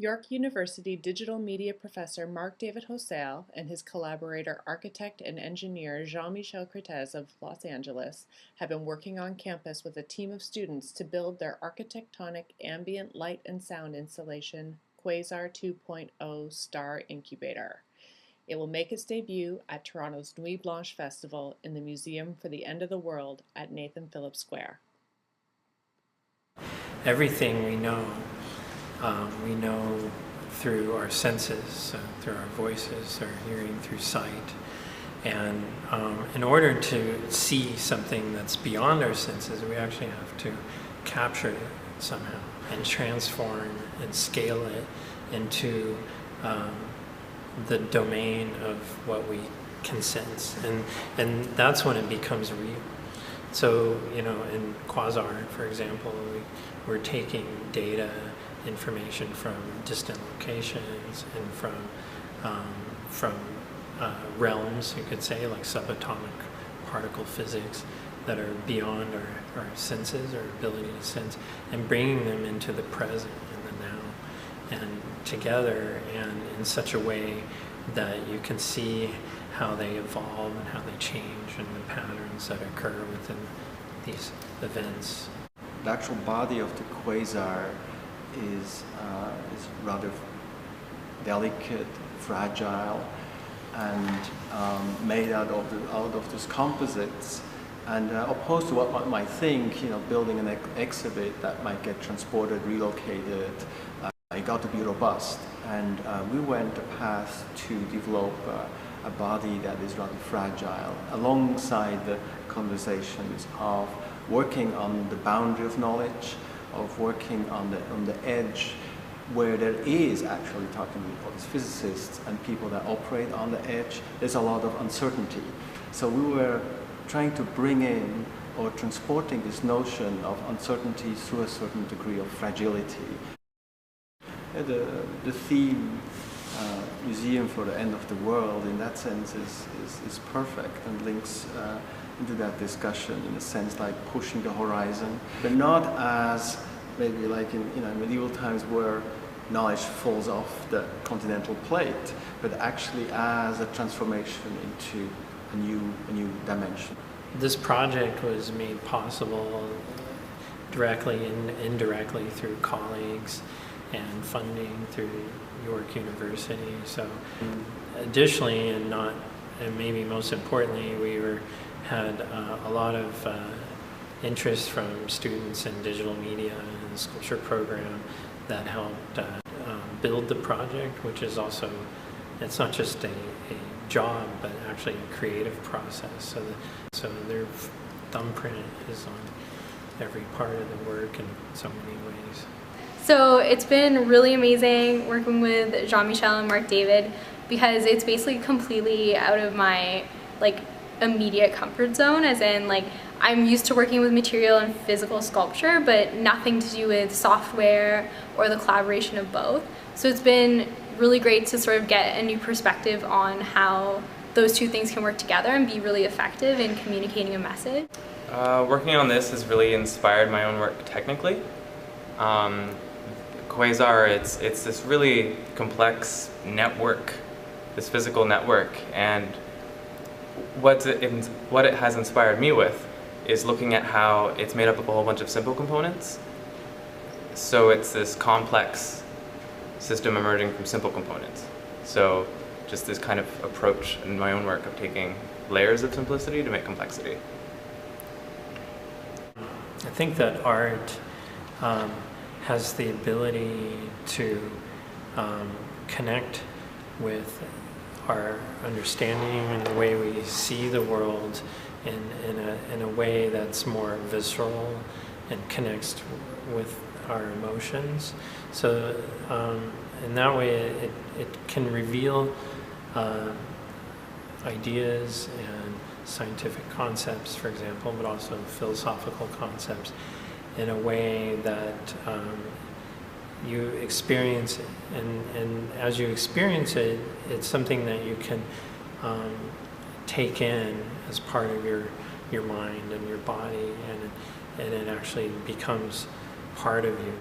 York University digital media professor Mark David Hosale and his collaborator architect and engineer Jean-Michel Crettaz of Los Angeles have been working on campus with a team of students to build their architectonic ambient light and sound installation, Quasar 2.0 Star Incubator. It will make its debut at Toronto's Nuit Blanche Festival in the Museum for the End of the World at Nathan Phillips Square. Everything we know through our senses, through our voices, our hearing, through sight. And in order to see something that's beyond our senses, we actually have to capture it somehow and transform and scale it into the domain of what we can sense. And that's when it becomes real. So, in Quasar, for example, we're taking data, information from distant locations and from realms, you could say, like subatomic particle physics that are beyond our senses, our ability to sense, and bringing them into the present and the now, and together, and in such a way that you can see how they evolve and how they change and the patterns that occur within these events. The actual body of the quasar is rather delicate, fragile, and made out of those composites. And opposed to what one might think, building an exhibit that might get transported, relocated, it got to be robust. And we went a path to develop a body that is rather fragile, alongside the conversations of working on the boundary of knowledge, of working on the edge, where there is actually, talking with all these physicists and people that operate on the edge, there's a lot of uncertainty. So we were trying to bring in or transporting this notion of uncertainty through a certain degree of fragility. The theme, Museum for the End of the World, in that sense is perfect and links into that discussion, in a sense like pushing the horizon, but not as maybe like in medieval times where knowledge falls off the continental plate, but actually as a transformation into a new dimension. This project was made possible directly and indirectly through colleagues and funding through York University. So additionally, and maybe most importantly, we had a lot of interest from students in digital media and the sculpture program that helped build the project, which is also, it's not just a job, but actually a creative process. So their thumbprint is on every part of the work in so many ways. So it's been really amazing working with Jean-Michel and Mark David, because it's basically completely out of my immediate comfort zone, as in I'm used to working with material and physical sculpture, but nothing to do with software or the collaboration of both. So it's been really great to sort of get a new perspective on how those two things can work together and be really effective in communicating a message. Working on this has really inspired my own work technically. Quasar, it's this really complex network, this physical network, and what it has inspired me with is looking at how it's made up of a whole bunch of simple components. So it's this complex system emerging from simple components. So just this kind of approach in my own work of taking layers of simplicity to make complexity. I think that art has the ability to connect with our understanding and the way we see the world in a way that's more visceral and connects with our emotions. So in that way it can reveal ideas and scientific concepts, for example, but also philosophical concepts in a way that you experience it. And as you experience it, it's something that you can take in as part of your mind and your body, and it actually becomes part of you.